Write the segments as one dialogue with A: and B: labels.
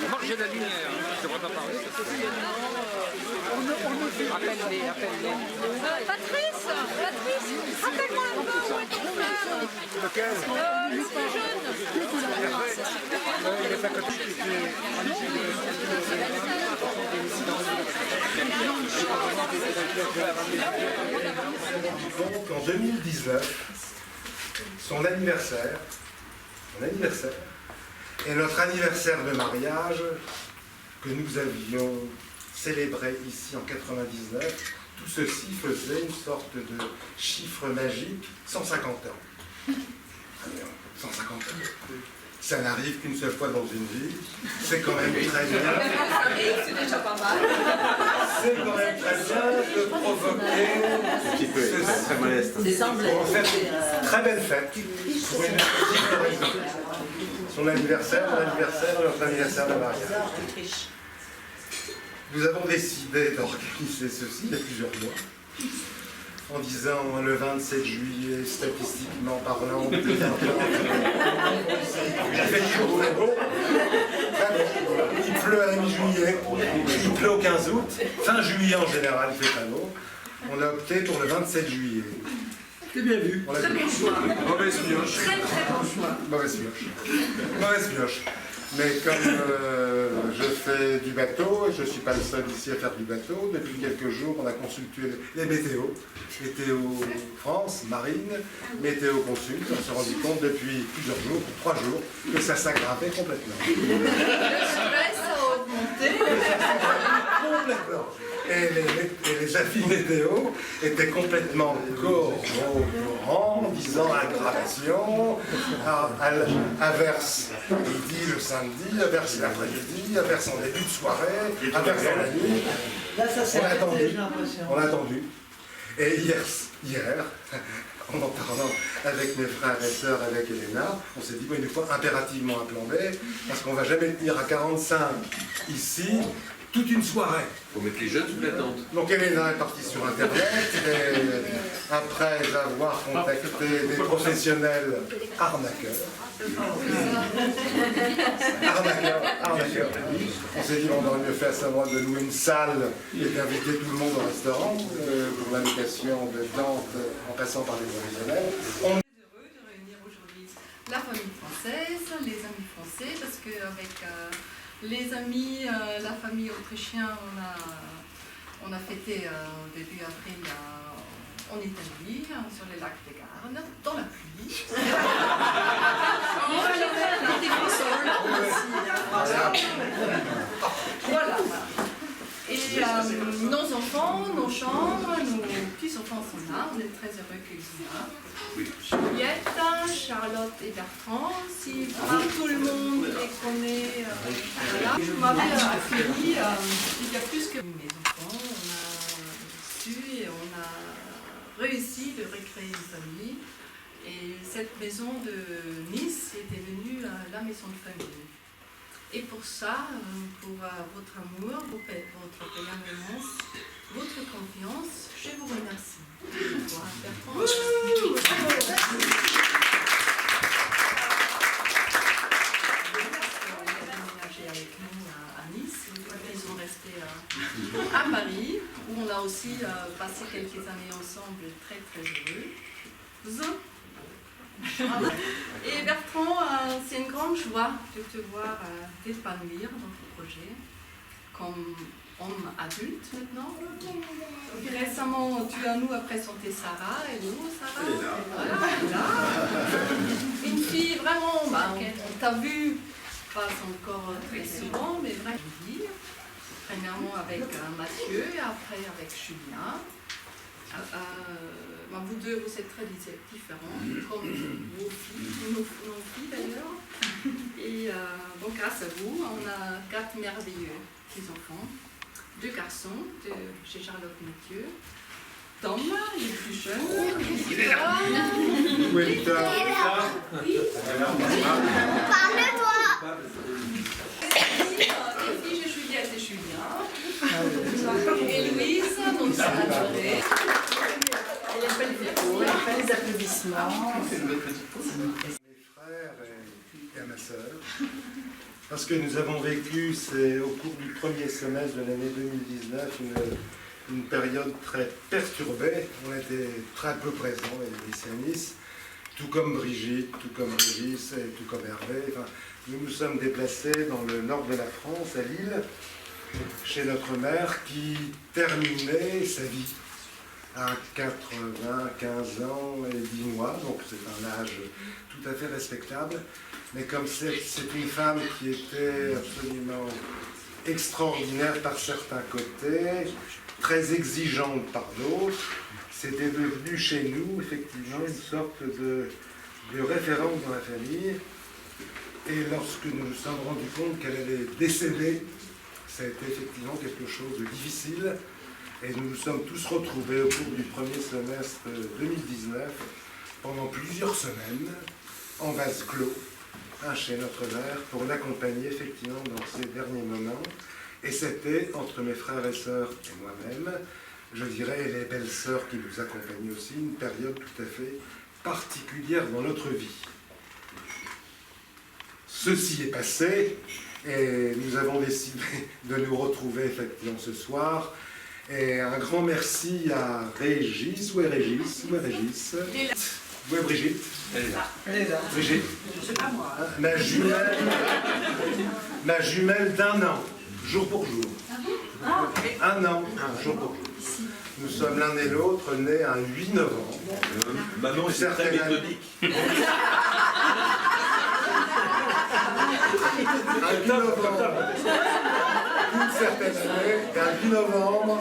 A: Moi j'ai la lumière, je ne devrais pas parler. Appelle-les, appelle-les.
B: Patrice, rappelle-moi un peu où est ton frère.
C: Lequel?
B: Le plus jeune.
C: Il est à côté. Donc en 2019, son anniversaire et notre anniversaire de mariage que nous avions célébré ici en 99, tout ceci faisait une sorte de chiffre magique, 150 ans. 150 ans. Ça n'arrive qu'une seule fois dans une vie. C'est quand même très bien.
B: C'est déjà pas mal.
C: C'est quand même très bien de provoquer ceci.
D: Très modeste.
E: Des emblèmes.
C: Très belle fête. Pour une petite raison. Son anniversaire, notre anniversaire de mariage. Nous avons décidé d'organiser ceci il y a plusieurs mois. En disant le 27 juillet, statistiquement parlant, il fait chaud, c'est beau. Il pleut à la mi-juillet, il pleut au 15 août, fin juillet en général, il fait pas beau. On a opté pour le 27 juillet.
D: C'est bien vu.
E: Très bon choix.
C: Mauvaise pioche.
E: Très bon choix.
C: Mauvaise pioche. Mauvaise pioche. Mais comme je fais du bateau, et je ne suis pas le seul ici à faire du bateau, depuis quelques jours, on a consulté les météos. Météo France, Marine, Météo Consulte. On s'est rendu compte depuis plusieurs jours, 3 jours, que ça s'aggravait complètement.
B: Le stress a augmenté.
C: Complètement. Et les avis météo étaient complètement cohérents, disant aggravation, averse midi le samedi, averse l'après-midi, averse en début de soirée, averse dans la nuit.
E: Là, ça s'est arrêté, j'ai l'impression.
C: On a attendu. Et hier, en parlant avec mes frères et sœurs, avec Elena, on s'est dit, bon, il nous faut impérativement un plan B, parce qu'on ne va jamais tenir à 45 ici toute une soirée.
D: Il faut mettre les jeunes sous la tente.
C: Donc Elena est partie sur Internet, et après avoir contacté des professionnels arnaqueurs, on s'est dit qu'on aurait mieux fait à savoir de louer une salle et d'inviter tout le monde au restaurant pour la location de tentes en passant par les professionnels.
B: Heureux de réunir aujourd'hui la famille française, les amis français, parce qu'avec les amis, la famille autrichienne, on a fêté début avril en Italie, sur les lacs de Garde, dans la pluie. Voilà. Et nos enfants, nos chambres, nos petits-enfants sont là, on est très heureux qu'ils soient là. Juliette, Charlotte et Bertrand, si pas tout le monde les connaît, voilà. Je m'avais accueilli, il y a plus que mes enfants, on a su et on a réussi de recréer une famille. Et cette maison de Nice est devenue la maison de famille. Et pour ça, pour votre amour, votre bienveillance, votre confiance, je vous remercie. Voilà, Bertrand. Avec nous à Nice, ils sont restés à Paris, où on a aussi passé quelques années ensemble très très heureux. Et Bertrand, c'est une grande joie de te voir t'épanouir dans ton projet comme homme adulte maintenant. Récemment, tu as présenté Sarah, et nous, Sarah, voilà. Une fille vraiment, on t'a vu, pas encore très souvent, mais vraiment, premièrement avec Mathieu et après avec Julien. Vous deux, vous êtes très différents, comme vos filles, nos filles d'ailleurs. Et bon, grâce à vous, on a 4 merveilleux petits-enfants, 2 garçons chez Charlotte Mathieu, Tom, le plus jeune,
C: Parle-toi.
E: Il n'y a pas les échos, il n'y a pas les applaudissements.
C: Mes frères et à ma sœur, parce que nous avons vécu, au cours du premier semestre de l'année 2019, une période très perturbée. On était très peu présents, les lycéanistes, tout comme Brigitte, tout comme Régis et tout comme Hervé. Enfin, nous nous sommes déplacés dans le nord de la France, à Lille, chez notre mère qui terminait sa vie à 95 ans et 10 mois, donc c'est un âge tout à fait respectable. Mais comme c'est une femme qui était absolument extraordinaire par certains côtés, très exigeante par d'autres, c'était devenu chez nous effectivement une sorte de référence dans la famille. Et lorsque nous nous sommes rendus compte qu'elle allait décéder, ça a été effectivement quelque chose de difficile. Et nous nous sommes tous retrouvés au cours du premier semestre 2019, pendant plusieurs semaines, en vase clos, chez notre mère, pour l'accompagner effectivement dans ces derniers moments. Et c'était, entre mes frères et sœurs et moi-même, je dirais, et les belles sœurs qui nous accompagnaient aussi, une période tout à fait particulière dans notre vie. Ceci est passé, et nous avons décidé de nous retrouver effectivement ce soir. Et un grand merci à Régis. Où est Régis? Où est Régis? Où est Brigitte?
D: Elle est là.
E: Elle est là.
C: Brigitte?
E: Je sais pas moi.
C: Ma jumelle d'1 an, jour pour jour. 1 an, jour pour jour. Nous sommes l'un et l'autre nés un 8 novembre.
D: Maman, c'est très méthodique.
C: Un 8 novembre d'une certaine année, et un 8 novembre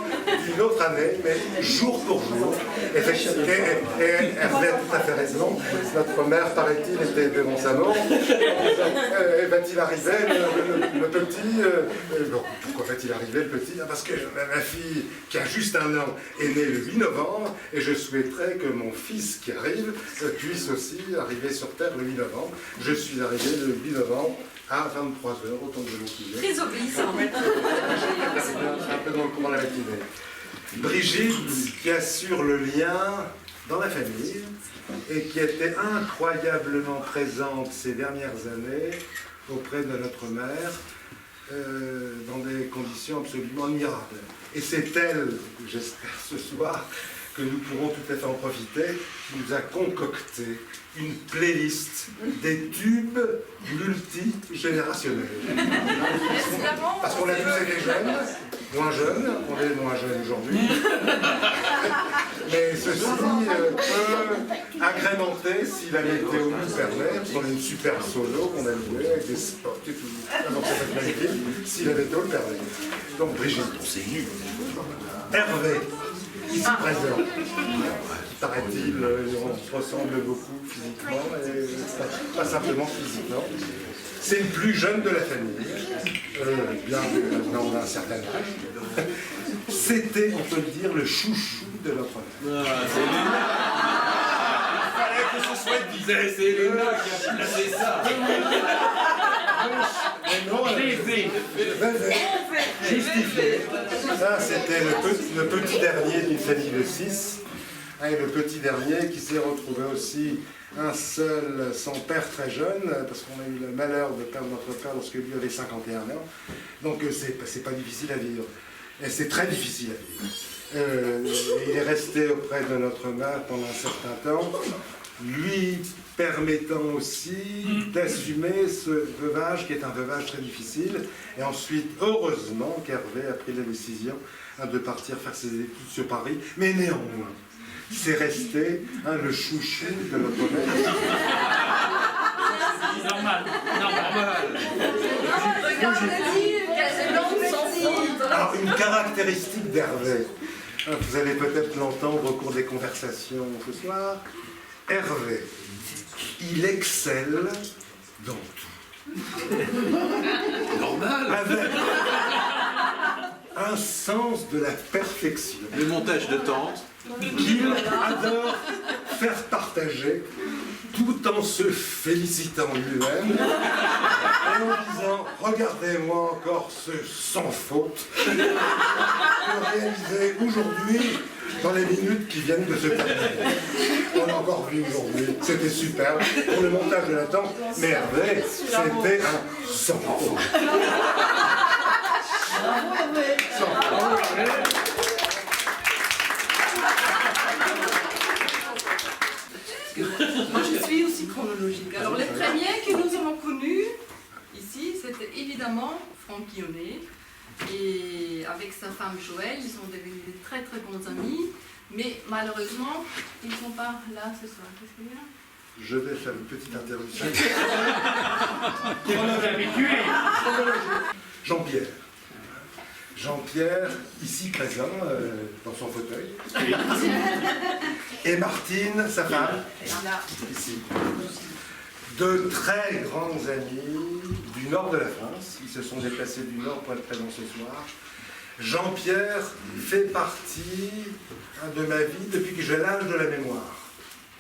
C: d'une autre année, mais jour pour jour. Et Hervé a tout à fait raison. Notre mère, paraît-il, était devant sa mort. Va-t-il arriver, le petit bon, pourquoi va-t-il arriver, le petit? Parce que ma fille, qui a juste 1 an, est née le 8 novembre, et je souhaiterais que mon fils qui arrive puisse aussi arriver sur Terre le 8 novembre. Je suis arrivé le 8 novembre à 23h, autant que je m'en souviens.
B: Très obéissant.
C: Un peu dans le courant de la matinée. Brigitte, qui assure le lien dans la famille et qui était incroyablement présente ces dernières années auprès de notre mère dans des conditions absolument admirables. Et c'est elle, j'espère ce soir, que nous pourrons tout à fait en profiter, qui nous a concocté une playlist des tubes multigénérationnels. Parce qu'on a tous été jeunes, moins jeunes, on est moins jeunes aujourd'hui. Mais ceci peut agrémenter, si la météo nous permet, parce qu'on a une super solo qu'on a joué avec des spots et tout. Donc ça peut être magnifique, si la météo le permet. Donc Brigitte, c'est nul. Hervé, ici présent, qui paraît-il, on se ressemble beaucoup physiquement, et pas simplement physiquement. C'est le plus jeune de la famille, bien maintenant on a un certain âge. C'était, on peut le dire, le chouchou de notre mère.
D: Il fallait que ce soit disait, c'est Elena qui a placé ça.
C: Justifié. Ça, c'était le petit dernier d'une famille de 6. Et le petit dernier qui s'est retrouvé aussi un seul, sans père très jeune, parce qu'on a eu le malheur de perdre notre père lorsque lui avait 51 ans. Donc c'est pas difficile à vivre. Et c'est très difficile à vivre. Il est resté auprès de notre mère pendant un certain temps, lui permettant aussi d'assumer ce veuvage qui est un veuvage très difficile. Et ensuite, heureusement, qu'Hervé a pris la décision de partir faire ses études sur Paris, mais néanmoins, c'est resté le chouchou de notre mère.
A: Normal.
C: Alors, une caractéristique d'Hervé, vous allez peut-être l'entendre au cours des conversations ce soir, Hervé, il excelle dans tout.
D: Normal.
C: Avec un sens de la perfection.
D: Le montage de tente.
C: Qu'il adore faire partager tout en se félicitant lui-même et en disant « Regardez-moi encore ce sans faute que réalisé aujourd'hui dans les minutes qui viennent de se terminer. » On l'a encore vu aujourd'hui, c'était superbe. Pour le montage de la tente, mais Hervé, c'était un sans faute. Sans faute.
B: Moi, je suis aussi chronologique. Alors, les premiers que nous avons connus ici, c'était évidemment Franck Guillonnet. Et avec sa femme Joëlle, ils sont devenus de très très bons amis. Mais malheureusement, ils ne sont pas là ce soir. Qu'est-ce qu'il y a ?
C: Je vais faire une petite interruption. Jean-Pierre. Jean-Pierre, ici présent, dans son fauteuil. Et Martine, sa femme, ici. De très grands amis du nord de la France. Ils se sont déplacés du nord pour être présents ce soir. Jean-Pierre fait partie de ma vie depuis que j'ai l'âge de la mémoire.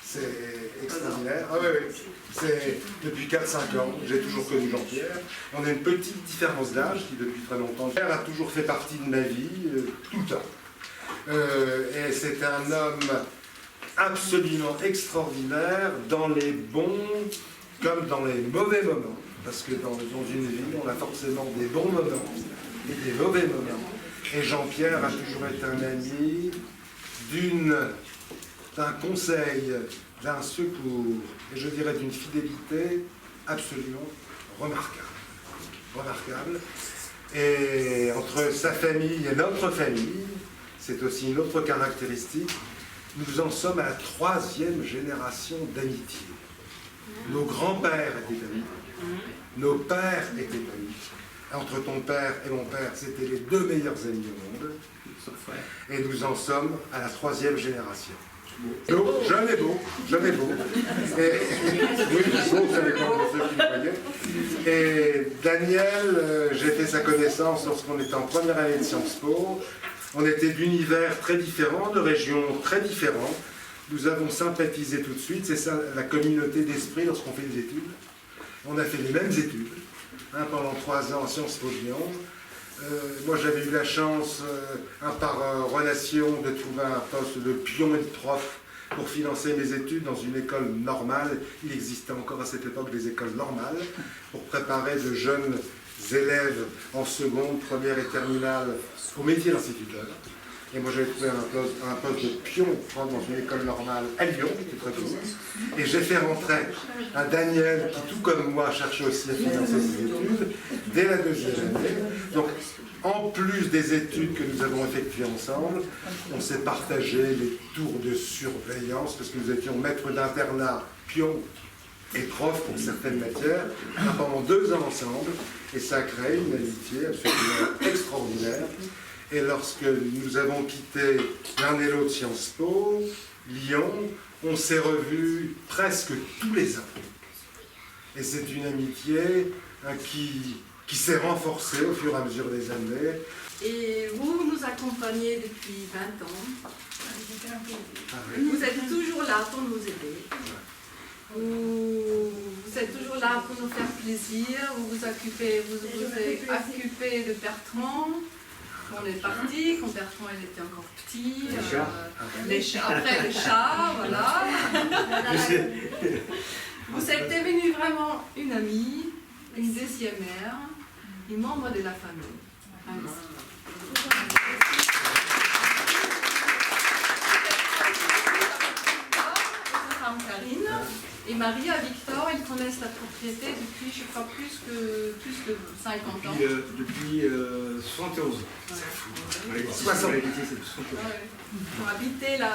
C: C'est extraordinaire. Ah oui, oui. C'est depuis 4-5 ans, j'ai toujours connu Jean-Pierre. On a une petite différence d'âge qui depuis très longtemps. Jean-Pierre a toujours fait partie de ma vie, tout le temps. Et c'est un homme absolument extraordinaire dans les bons comme dans les mauvais moments. Parce que dans une vie, on a forcément des bons moments et des mauvais moments. Et Jean-Pierre a toujours été un ami d'un conseil, d'un secours, et je dirais d'une fidélité absolument remarquable. Remarquable. Et entre sa famille et notre famille, c'est aussi une autre caractéristique, nous en sommes à la 3e génération d'amitié. Nos grands-pères étaient amis, nos pères étaient amis. Entre ton père et mon père, c'était les 2 meilleurs amis au monde. Et nous en sommes à la 3e génération. Donc, jeune et beau. Et, oui, beau, ça dépend de ceux qui me voyaient. Et Daniel, j'ai fait sa connaissance lorsqu'on était en première année de Sciences Po. On était d'univers très différents, de régions très différentes. Nous avons sympathisé tout de suite, c'est ça la communauté d'esprit lorsqu'on fait des études. On a fait les mêmes études, pendant 3 ans à Sciences Po Lyon. Moi j'avais eu la chance, par relation, de trouver un poste de pion et de prof pour financer mes études dans une école normale. Il existait encore à cette époque des écoles normales, pour préparer de jeunes élèves en seconde, première et terminale au métier d'instituteur. Et moi j'avais trouvé un poste de pion dans une école normale à Lyon, qui était très connue. Et j'ai fait rentrer un Daniel qui, tout comme moi, cherchait aussi à financer ses études dès la 2e année. Donc, en plus des études que nous avons effectuées ensemble, on s'est partagé les tours de surveillance, parce que nous étions maîtres d'internat, pion et prof pour certaines matières, pendant 2 ans ensemble. Et ça a créé une amitié absolument extraordinaire. Et lorsque nous avons quitté l'un et l'autre Sciences Po, Lyon, on s'est revus presque tous les ans. Et c'est une amitié qui s'est renforcée au fur et à mesure des années.
B: Et vous nous accompagnez depuis 20 ans. Vous êtes toujours là pour nous aider. Vous êtes toujours là pour nous faire plaisir. Vous vous occupez de Bertrand. On est parti, quand Bertrand il était encore petit. Après les chats, voilà. Vous êtes devenu vraiment une amie, une 2e mère, une membre de la famille. Vraiment. Femme Karine et Marie à Victor, ils connaissent la propriété depuis, je crois, plus de 50 ans.
A: Depuis 71.
B: Ouais.
C: 60.
A: Ouais.
B: Ils ont habité là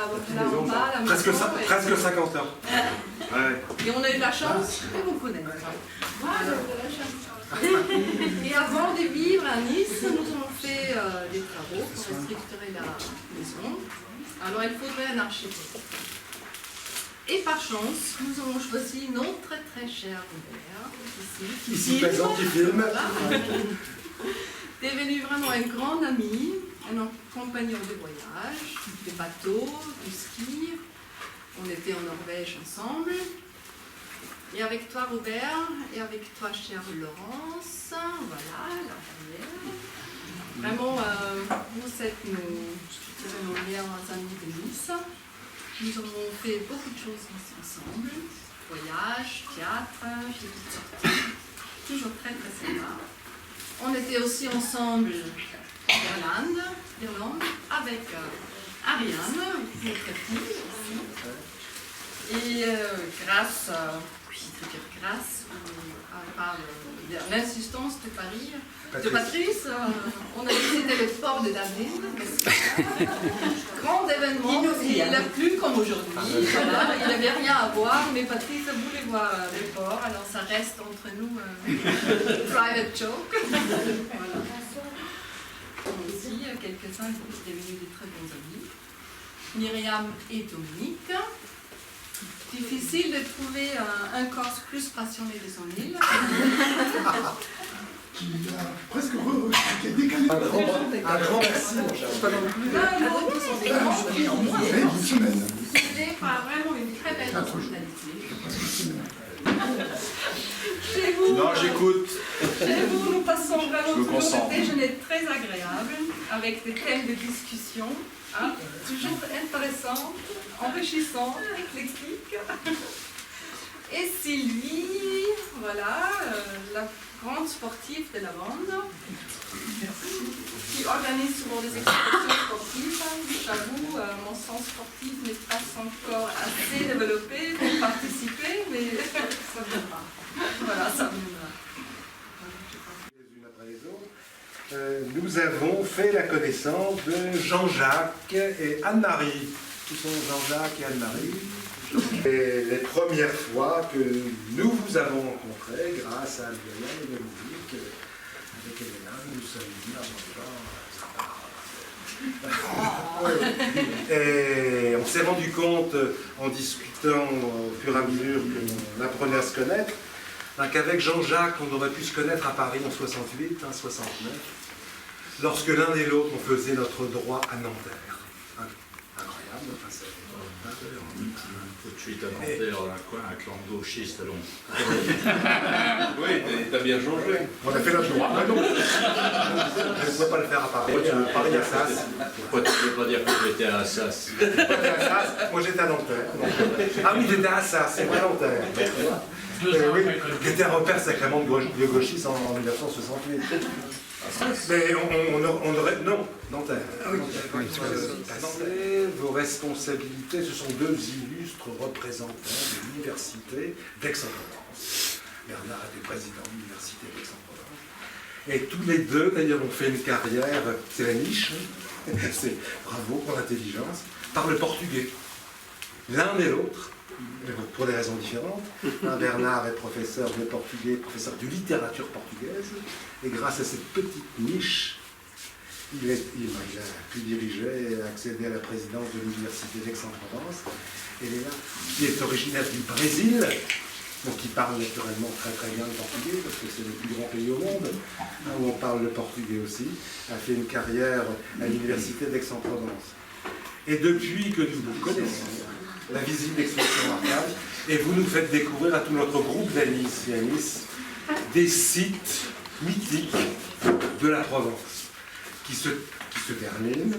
B: en bas, la
C: Presque 50 ans.
A: Ouais.
B: Et on a eu la chance de vous connaître. Et avant de vivre à Nice, nous avons fait des travaux pour restructurer la maison. Alors il faudrait un architecte. Et par chance, nous avons choisi notre très cher Robert,
C: Ici présent, qui filme.
B: Voilà. Devenu vraiment un grand ami, un compagnon de voyage, de bateau, du ski. On était en Norvège ensemble. Et avec toi, Robert, et avec toi, chère Laurence, voilà, la carrière. Vraiment, vous êtes nos meilleurs amis de Nice. Nous avons fait beaucoup de choses ensemble. Voyage, théâtre, j'ai toutes sorties. Toujours très très sympa. On était aussi ensemble en Irlande, avec Ariane, notre fille aussi. Et grâce à l'insistance de Patrice, on a visité le port de Dublin. Grand événement, il n'a plus comme aujourd'hui. Voilà, il n'avait rien à voir, mais Patrice voulait voir le port, alors ça reste entre nous private joke. Voilà. Aussi, quelques-uns sont devenus des très bons amis. Myriam et Dominique. Difficile de trouver un Corse plus passionné de son île.
F: Qui a presque qui a décalé
C: Un grand merci, mon cher.
F: une semaine.
B: C'est vraiment une très belle personnalité. Chez vous,
D: Non, j'écoute.
B: chez vous, nous passons vraiment
D: Je me
B: toujours
D: concentre.
B: des déjeuners très agréables, avec des thèmes de discussion, hein, toujours intéressants, enrichissants, éclectiques. Et Sylvie, voilà, la grande sportive de la bande, qui organise souvent des expositions sportives. J'avoue, mon sens sportif n'est pas encore assez développé pour participer, mais ça viendra. Voilà, ça viendra.
C: Les unes après les autres. Nous avons fait la connaissance de Jean-Jacques et Anne-Marie. Qui sont Jean-Jacques et Anne-Marie. Et les premières fois que nous vous avons rencontrés, grâce à Adrien et Dominique, avec Elena, nous nous sommes dit, et on s'est rendu compte, en discutant au fur et à mesure qu'on apprenait à se connaître, qu'avec Jean-Jacques, on aurait pu se connaître à Paris en 68, 69, lorsque l'un et l'autre, on faisait notre droit à Nanterre. Incroyable, enfin, c'est...
G: Tout de suite à Nanterre, dans un coin, un clan de gauchistes à Londres.
D: Oui, t'as bien changé.
C: On a fait notre droit, mais non. Je ne pouvais pas le faire à Paris, Paris-Assas.
G: Pourquoi tu ne veux pas dire que tu étais à Assas?
C: Moi j'étais à Nanterre. Ah oui, j'étais à Assas, c'est vrai, Nanterre. Oui, qui était un repère sacrément de gauchistes en 1968. Mais on aurait... Non, Nanterre. Vos responsabilités, ce sont deux illustres représentants de l'université d'Aix-en-Provence. Bernard était président de l'université d'Aix-en-Provence. Et tous les deux, d'ailleurs, ont fait une carrière, c'est la niche, c'est bravo pour l'intelligence, par le portugais. L'un et l'autre, pour des raisons différentes. Bernard est professeur de portugais, professeur de littérature portugaise, et grâce à cette petite niche, il a pu diriger et accéder à la présidence de l'université d'Aix-en-Provence. Et là, qui est originaire du Brésil, donc il parle naturellement très très bien le portugais, parce que c'est le plus grand pays au monde, où on parle le portugais aussi, a fait une carrière à l'université d'Aix-en-Provence. Et depuis que nous vous connaissons, la visite d'Exposition Marcage, et vous nous faites découvrir à tout notre groupe d'amis ici à Nice des sites mythiques de la Provence, qui se terminent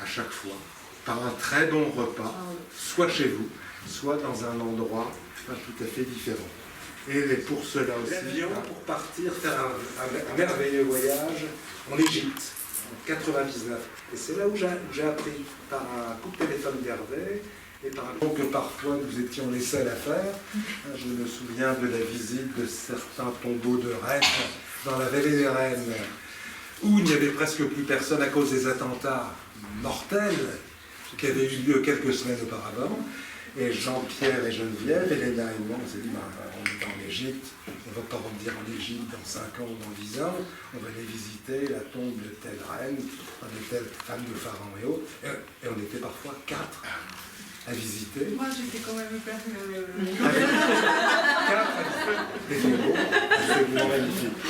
C: à chaque fois par un très bon repas, soit chez vous, soit dans un endroit tout à fait différent. Et pour cela aussi, l'avion pour partir faire un merveilleux voyage en Égypte, en 99. Et c'est là où j'ai appris, par un coup de téléphone d'Hervé, et par rapport que parfois nous étions les seuls à faire. Je me souviens de la visite de certains tombeaux de reines dans la vallée des Reines, où il n'y avait presque plus personne à cause des attentats mortels qui avaient eu lieu quelques semaines auparavant. Et Jean-Pierre et Geneviève, Elena et moi, on s'est dit, on est en Égypte, on ne va pas revenir en Égypte dans 5 ans ou dans 10 ans, on va aller visiter la tombe de telle reine, de telle femme de pharaon et autres. Et on était parfois 4 à visiter.
B: Moi, j'étais quand même hyper...
C: 4 des tombeaux, absolument magnifiques.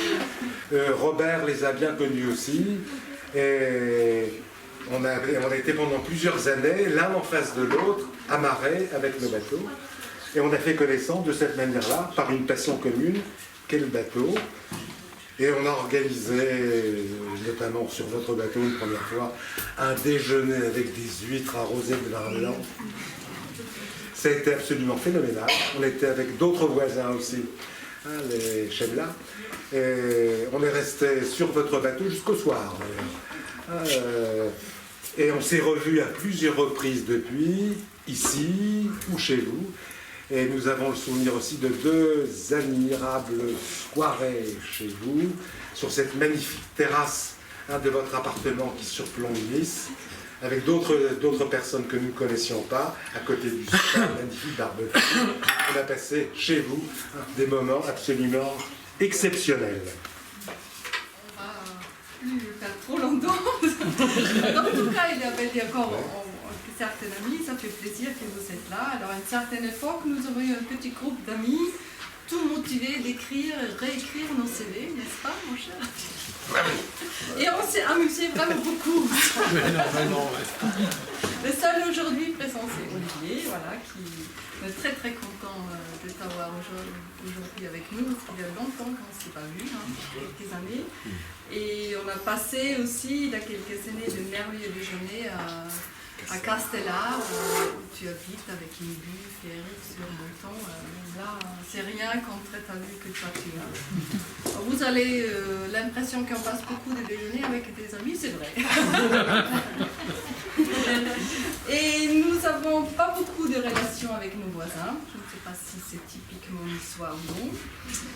C: Robert les a bien connus aussi. Et on a été pendant plusieurs années, l'un en face de l'autre, amarrés avec nos bateaux. Et on a fait connaissance de cette manière-là, par une passion commune, qu'est le bateau. Et on a organisé, notamment sur votre bateau une première fois, un déjeuner avec des huîtres arrosées de vin blanc. Ça a été absolument phénoménal. On était avec d'autres voisins aussi, hein, les Chebla. Et on est resté sur votre bateau jusqu'au soir. Et on s'est revus à plusieurs reprises depuis, ici ou chez vous. Et nous avons le souvenir aussi de 2 admirables soirées chez vous, sur cette magnifique terrasse de votre appartement qui surplombe Nice, avec d'autres personnes que nous ne connaissions pas, à côté du super magnifique barbecue. On a passé chez vous des moments absolument exceptionnels.
B: On va plus faire trop longtemps. En tout cas, il y avait encore certains amis, ça fait plaisir que vous êtes là. Alors, à une certaine époque, nous avons eu un petit groupe d'amis, tout motivés d'écrire et réécrire nos CV, n'est-ce pas, mon cher? Et on s'est amusé vraiment beaucoup. Le seul aujourd'hui présent, c'est Olivier, voilà, qui est très très content de t'avoir aujourd'hui avec nous. Il y a longtemps qu'on ne s'est pas vu, hein, quelques années. Et on a passé aussi, il y a quelques années, de merveilleux déjeuners à Castellar, où tu habites avec une vue féerique sur Monton. Là, c'est rien contre ta vue que toi tu as. Vous avez l'impression qu'on passe beaucoup de déjeuners avec des amis, c'est vrai. Et nous n'avons pas beaucoup de relations avec nos voisins. Je ne sais pas si c'est typiquement niçois ou non.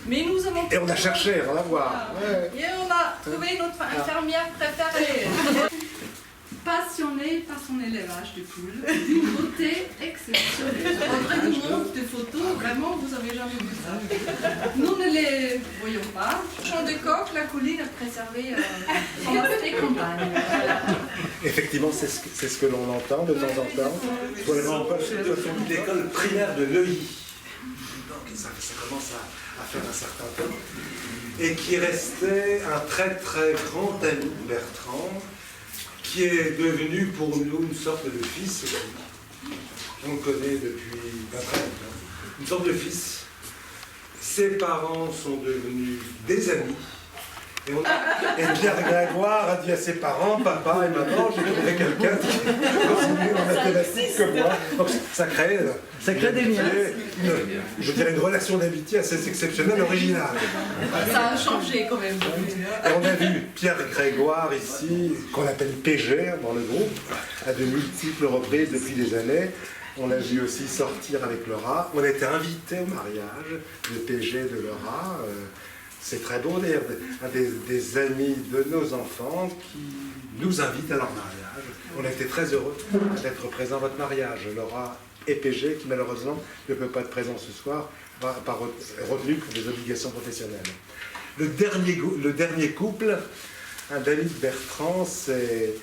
B: Mais nous avons...
C: Et on a cherché à la voir. Ouais.
B: Et on a trouvé notre infirmière préférée. Passionnée par son élevage de poules, d'une beauté exceptionnelle. Après nous montre des photos, vraiment vous avez jamais vu ça. Nous ne les voyons pas. Champ de coq, la colline a préservé son aspect campagne.
C: Effectivement, c'est ce que l'on entend de temps en temps. Vraiment pas de l'école primaire de Leuilly. Donc ça commence à faire un certain temps. Et qui restait un très très grand ami de Bertrand, qui est devenu pour nous une sorte de fils. On le connaît depuis pas très longtemps. Une sorte de fils. Ses parents sont devenus des amis. Et Pierre Grégoire a dit à ses parents, papa et maman, j'ai trouvé quelqu'un qui continue en mathématiques que moi. Donc ça crée des liens. Je dirais une relation d'amitié assez exceptionnelle, originale.
B: Ça a changé quand même.
C: Et on a vu Pierre Grégoire ici, qu'on appelle PG dans le groupe, à de multiples reprises depuis des années. On l'a vu aussi sortir avec Laura. On a été invités au mariage de PG de Laura. C'est très beau d'ailleurs, des amis de nos enfants qui nous invitent à leur mariage. On a été très heureux d'être présents à votre mariage. Laura et PG, qui malheureusement ne peut pas être présent ce soir, par retenu pour des obligations professionnelles. Le dernier couple, un d'amis de Bertrand, c'est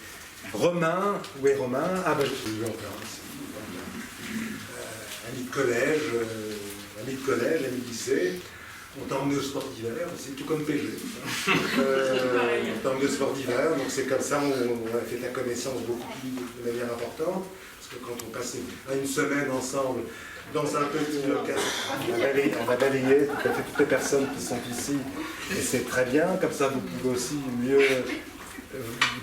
C: Romain. Où est Romain? Ah ben je suis encore ici. Ami de collège, ami de lycée. On t'a emmené au sport d'hiver, c'est tout comme PG. On t'a emmené au sport d'hiver, donc c'est comme ça on a fait ta connaissance beaucoup plus de manière importante. Parce que quand on passe une semaine ensemble dans un petit local, on va balayer tout à fait toutes les personnes qui sont ici. Et c'est très bien, comme ça vous pouvez aussi mieux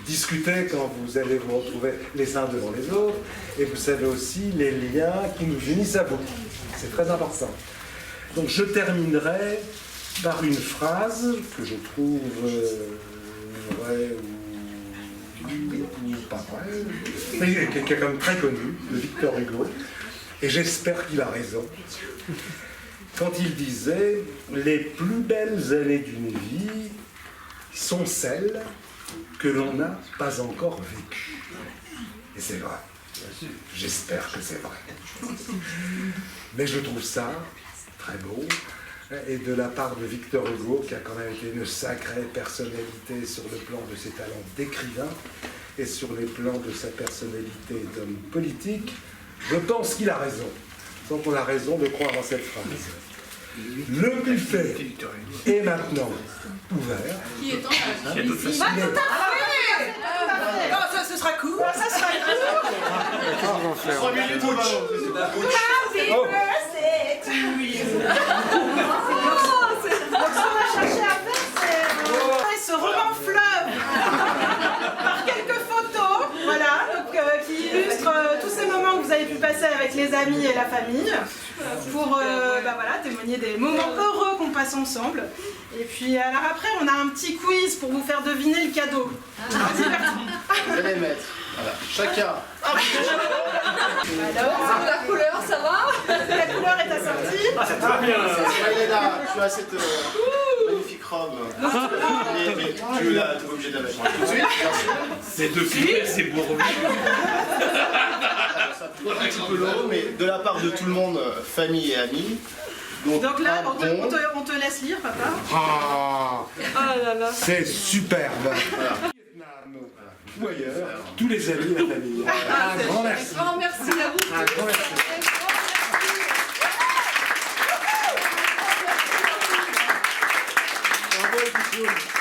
C: discuter quand vous allez vous retrouver les uns devant les autres. Et vous savez aussi les liens qui nous unissent à vous. C'est très important. Donc je terminerai par une phrase que je trouve vraie ou pas vraie, mais qui est quand même très connue, de Victor Hugo, et j'espère qu'il a raison, quand il disait « Les plus belles années d'une vie sont celles que l'on n'a pas encore vécues ». Et c'est vrai. J'espère que c'est vrai. Mais je trouve ça très beau, et de la part de Victor Hugo, qui a quand même été une sacrée personnalité sur le plan de ses talents d'écrivain et sur les plans de sa personnalité d'homme politique, je pense qu'il a raison. Donc on a raison de croire en cette phrase. Le buffet est maintenant ouvert.
B: Qui est en train de
E: Tout à fait. Non, ce sera court. Ça sera court.
F: 3 minutes au ballon.
E: Happy birthday avez pu passer avec les amis et la famille pour voilà, témoigner des moments heureux qu'on passe ensemble. Et puis alors après, on a un petit quiz pour vous faire deviner le cadeau.
H: Vous allez mettre, voilà, chacun.
B: Alors, la couleur, ça va?
E: La couleur est assortie.
D: Ah, ça va bien.
H: Maëla, tu as cette magnifique robe. Mais tu l'as, tu es obligé de la mettre tout de suite, bien sûr.
G: C'est de filles, c'est bourru.
H: Un petit peu long, mais de la part de tout le monde, famille et amis.
E: Donc là,
H: un bon.
E: on te laisse lire, papa.
C: Ah,
E: Oh là là.
C: c'est superbe.
H: Voilà.
C: Vietnam ou ailleurs, tous les amis et la famille. Un grand merci.
B: Un grand merci à vous.
C: Un grand merci. Bravo, les petits poules.